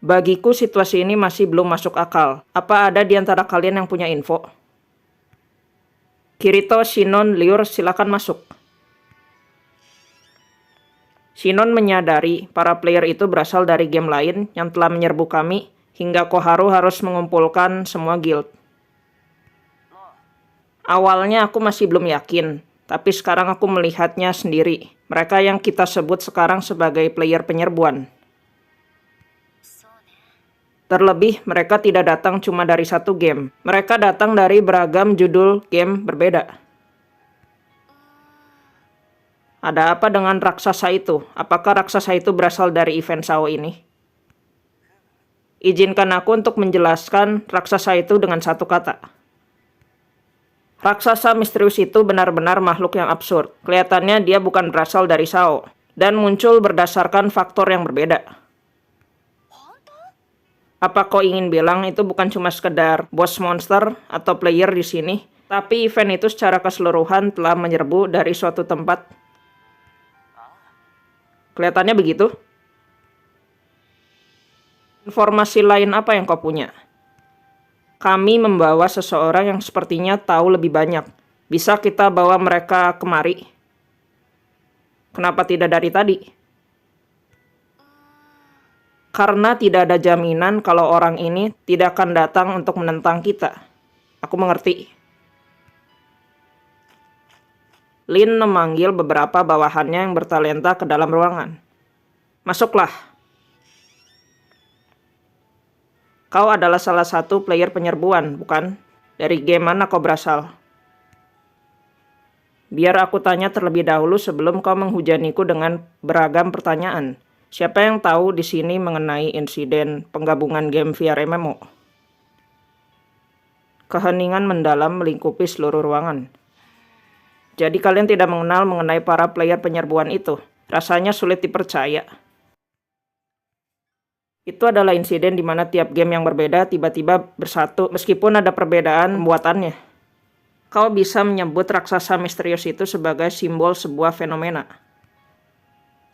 Bagiku situasi ini masih belum masuk akal. Apa ada di antara kalian yang punya info? Kirito, Shinon, Liur, silakan masuk. Shinon menyadari para player itu berasal dari game lain yang telah menyerbu kami, hingga Koharu harus mengumpulkan semua guild. Awalnya aku masih belum yakin, tapi sekarang aku melihatnya sendiri. Mereka yang kita sebut sekarang sebagai player penyerbuan. Terlebih, mereka tidak datang cuma dari satu game. Mereka datang dari beragam judul game berbeda. Ada apa dengan raksasa itu? Apakah raksasa itu berasal dari event SAO ini? Izinkan aku untuk menjelaskan raksasa itu dengan satu kata. Raksasa misterius itu benar-benar makhluk yang absurd. Kelihatannya dia bukan berasal dari SAO, dan muncul berdasarkan faktor yang berbeda. Apa kau ingin bilang itu bukan cuma sekedar boss monster atau player di sini, tapi event itu secara keseluruhan telah menyerbu dari suatu tempat? Kelihatannya begitu. Informasi lain apa yang kau punya? Kami membawa seseorang yang sepertinya tahu lebih banyak. Bisa kita bawa mereka kemari? Kenapa tidak dari tadi? Karena tidak ada jaminan kalau orang ini tidak akan datang untuk menentang kita. Aku mengerti. Lin memanggil beberapa bawahannya yang bertalenta ke dalam ruangan. Masuklah. Kau adalah salah satu player penyerbuan, bukan? Dari game mana kau berasal? Biar aku tanya terlebih dahulu sebelum kau menghujaniku dengan beragam pertanyaan. Siapa yang tahu di sini mengenai insiden penggabungan game VR MMO? Keheningan mendalam melingkupi seluruh ruangan. Jadi kalian tidak mengenal mengenai para player penyerbuan itu? Rasanya sulit dipercaya. Itu adalah insiden di mana tiap game yang berbeda tiba-tiba bersatu meskipun ada perbedaan pembuatannya. Kau bisa menyebut raksasa misterius itu sebagai simbol sebuah fenomena.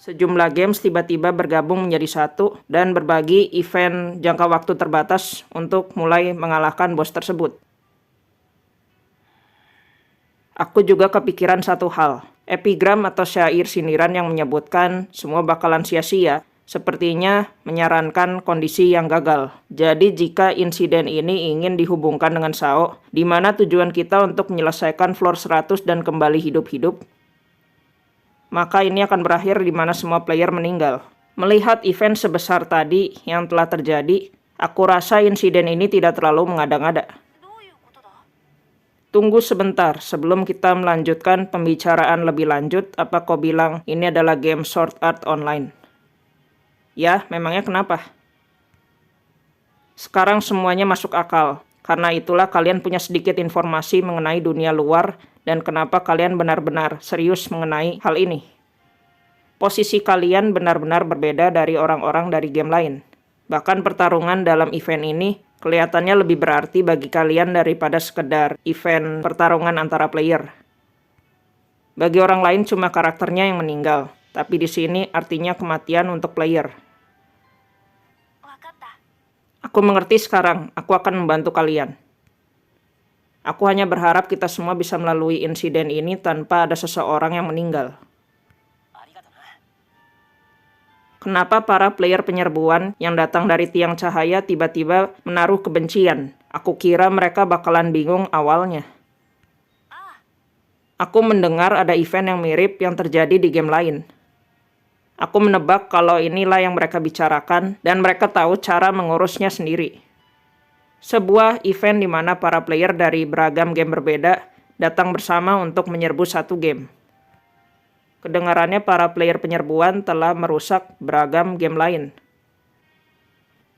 Sejumlah games tiba-tiba bergabung menjadi satu dan berbagi event jangka waktu terbatas untuk mulai mengalahkan bos tersebut. Aku juga kepikiran satu hal. Epigram atau syair sindiran yang menyebutkan semua bakalan sia-sia sepertinya menyarankan kondisi yang gagal. Jadi jika insiden ini ingin dihubungkan dengan SAO, di mana tujuan kita untuk menyelesaikan floor 100 dan kembali hidup-hidup, maka ini akan berakhir di mana semua player meninggal. Melihat event sebesar tadi yang telah terjadi, aku rasa insiden ini tidak terlalu mengada-ngada. Tunggu sebentar, sebelum kita melanjutkan pembicaraan lebih lanjut, apa kau bilang ini adalah game Sword Art Online? Ya, memangnya kenapa? Sekarang semuanya masuk akal. Karena itulah kalian punya sedikit informasi mengenai dunia luar dan kenapa kalian benar-benar serius mengenai hal ini. Posisi kalian benar-benar berbeda dari orang-orang dari game lain. Bahkan pertarungan dalam event ini kelihatannya lebih berarti bagi kalian daripada sekedar event pertarungan antara player. Bagi orang lain cuma karakternya yang meninggal, tapi di sini artinya kematian untuk player. Aku mengerti sekarang, aku akan membantu kalian. Aku hanya berharap kita semua bisa melalui insiden ini tanpa ada seseorang yang meninggal. Kenapa para player penyerbuan yang datang dari tiang cahaya tiba-tiba menaruh kebencian? Aku kira mereka bakalan bingung awalnya. Aku mendengar ada event yang mirip yang terjadi di game lain. Aku menebak kalau inilah yang mereka bicarakan dan mereka tahu cara mengurusnya sendiri. Sebuah event di mana para player dari beragam game berbeda datang bersama untuk menyerbu satu game. Kedengarannya para player penyerbuan telah merusak beragam game lain.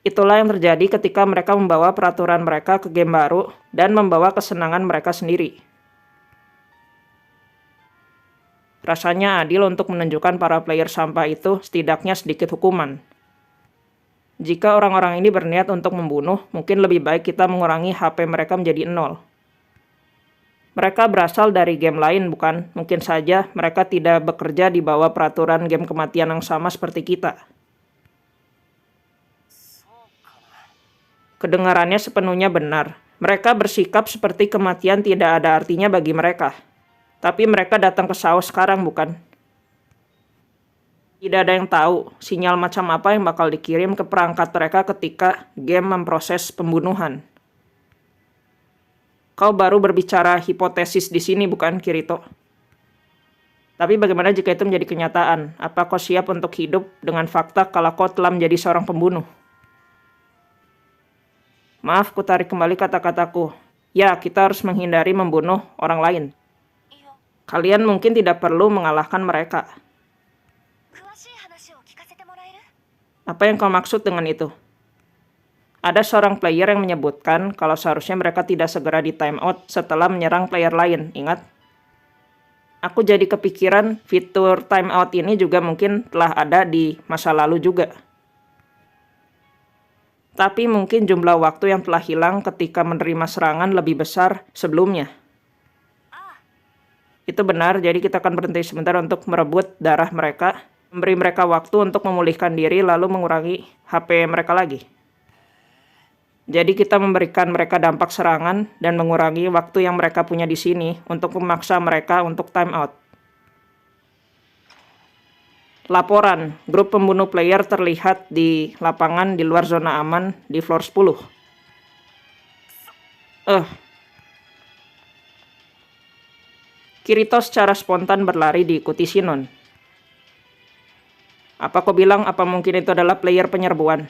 Itulah yang terjadi ketika mereka membawa peraturan mereka ke game baru dan membawa kesenangan mereka sendiri. Rasanya adil untuk menunjukkan para player sampah itu setidaknya sedikit hukuman. Jika orang-orang ini berniat untuk membunuh, mungkin lebih baik kita mengurangi HP mereka menjadi 0. Mereka berasal dari game lain, bukan? Mungkin saja mereka tidak bekerja di bawah peraturan game kematian yang sama seperti kita. Kedengarannya sepenuhnya benar. Mereka bersikap seperti kematian tidak ada artinya bagi mereka. Tapi mereka datang ke Sao sekarang, bukan? Tidak ada yang tahu sinyal macam apa yang bakal dikirim ke perangkat mereka ketika game memproses pembunuhan. Kau baru berbicara hipotesis di sini, bukan, Kirito? Tapi bagaimana jika itu menjadi kenyataan? Apa kau siap untuk hidup dengan fakta kalau kau telah menjadi seorang pembunuh? Maaf, ku tarik kembali kata-kataku. Ya, kita harus menghindari membunuh orang lain. Kalian mungkin tidak perlu mengalahkan mereka. Apa yang kau maksud dengan itu? Ada seorang player yang menyebutkan kalau seharusnya mereka tidak segera di timeout setelah menyerang player lain, ingat? Aku jadi kepikiran fitur timeout ini juga mungkin telah ada di masa lalu juga. Tapi mungkin jumlah waktu yang telah hilang ketika menerima serangan lebih besar sebelumnya. Itu benar, jadi kita akan berhenti sebentar untuk merebut darah mereka, memberi mereka waktu untuk memulihkan diri lalu mengurangi HP mereka lagi. Jadi kita memberikan mereka dampak serangan dan mengurangi waktu yang mereka punya di sini untuk memaksa mereka untuk timeout. Laporan, grup pembunuh player terlihat di lapangan di luar zona aman di floor 10. Kirito secara spontan berlari diikuti Shinon. Apa kau bilang apa mungkin itu adalah player penyerbuan?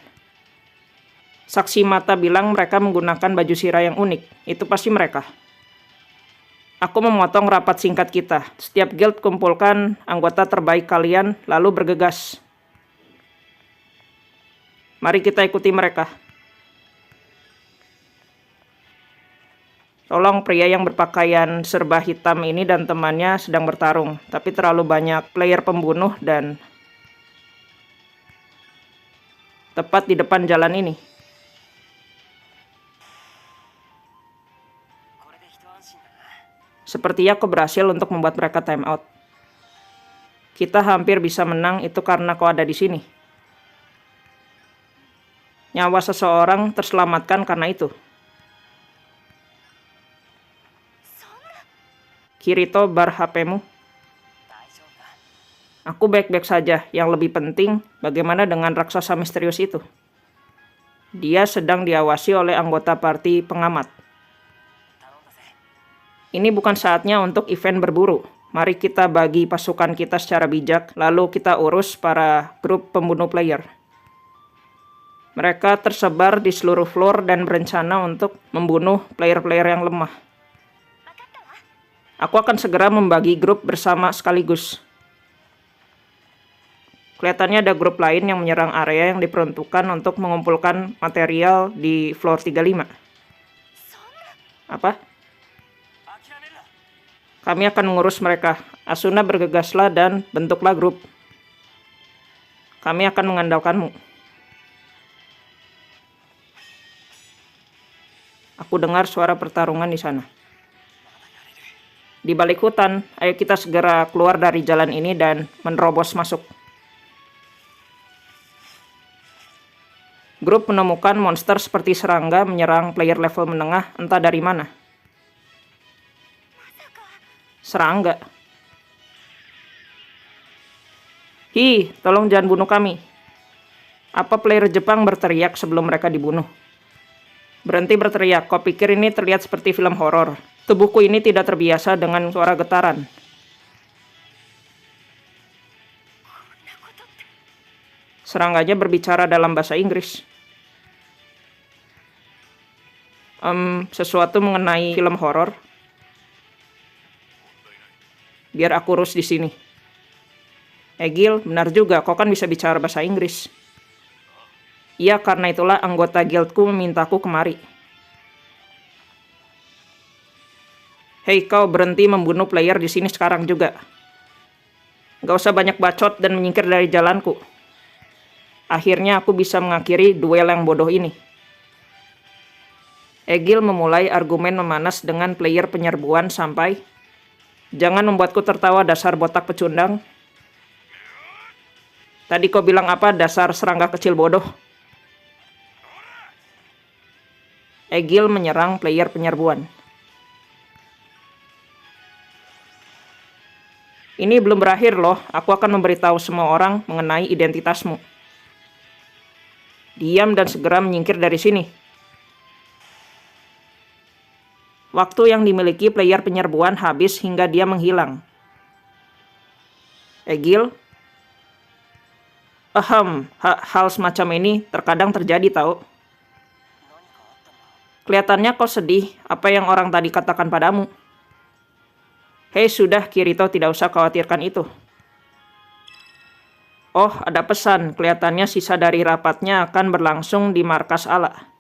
Saksi mata bilang mereka menggunakan baju sirah yang unik. Itu pasti mereka. Aku memotong rapat singkat kita. Setiap guild kumpulkan anggota terbaik kalian, lalu bergegas. Mari kita ikuti mereka. Tolong, pria yang berpakaian serba hitam ini dan temannya sedang bertarung. Tapi terlalu banyak player pembunuh dan tepat di depan jalan ini. Sepertinya kau berhasil untuk membuat mereka time out. Kita hampir bisa menang itu karena kau ada di sini. Nyawa seseorang terselamatkan karena itu. Kirito, bar HP-mu. Aku baik-baik saja. Yang lebih penting, bagaimana dengan raksasa misterius itu? Dia sedang diawasi oleh anggota parti pengamat. Ini bukan saatnya untuk event berburu. Mari kita bagi pasukan kita secara bijak, lalu kita urus para grup pembunuh player. Mereka tersebar di seluruh floor dan berencana untuk membunuh player-player yang lemah. Aku akan segera membagi grup bersama sekaligus. Kelihatannya ada grup lain yang menyerang area yang diperuntukkan untuk mengumpulkan material di floor 35. Apa? Kami akan mengurus mereka. Asuna, bergegaslah dan bentuklah grup. Kami akan mengandalkanmu. Aku dengar suara pertarungan di sana. Di balik hutan, ayo kita segera keluar dari jalan ini dan menerobos masuk. Grup menemukan monster seperti serangga menyerang player level menengah entah dari mana. Serangga. Hi, tolong jangan bunuh kami. Apa player Jepang berteriak sebelum mereka dibunuh? Berhenti berteriak, kau pikir ini terlihat seperti film horor. Tubuhku ini tidak terbiasa dengan suara getaran. Serangganya berbicara dalam bahasa Inggris. Sesuatu mengenai film horor. Biar aku urus di sini. Gil, benar juga, kau kan bisa bicara bahasa Inggris. Iya, karena itulah anggota guildku memintaku kemari. Hei, kau berhenti membunuh player di sini sekarang juga. Gak usah banyak bacot dan menyingkir dari jalanku. Akhirnya aku bisa mengakhiri duel yang bodoh ini. Egil memulai argumen memanas dengan player penyerbuan sampai, jangan membuatku tertawa, dasar botak pecundang. Tadi kau bilang apa, dasar serangga kecil bodoh? Egil menyerang player penyerbuan. Ini belum berakhir loh, aku akan memberitahu semua orang mengenai identitasmu. Diam dan segera menyingkir dari sini. Waktu yang dimiliki player penyerbuan habis hingga dia menghilang. Egil? Hal semacam ini terkadang terjadi tahu. Kelihatannya kau sedih, apa yang orang tadi katakan padamu? Hei sudah, Kirito, tidak usah khawatirkan itu. Oh, ada pesan, kelihatannya sisa dari rapatnya akan berlangsung di markas Ala.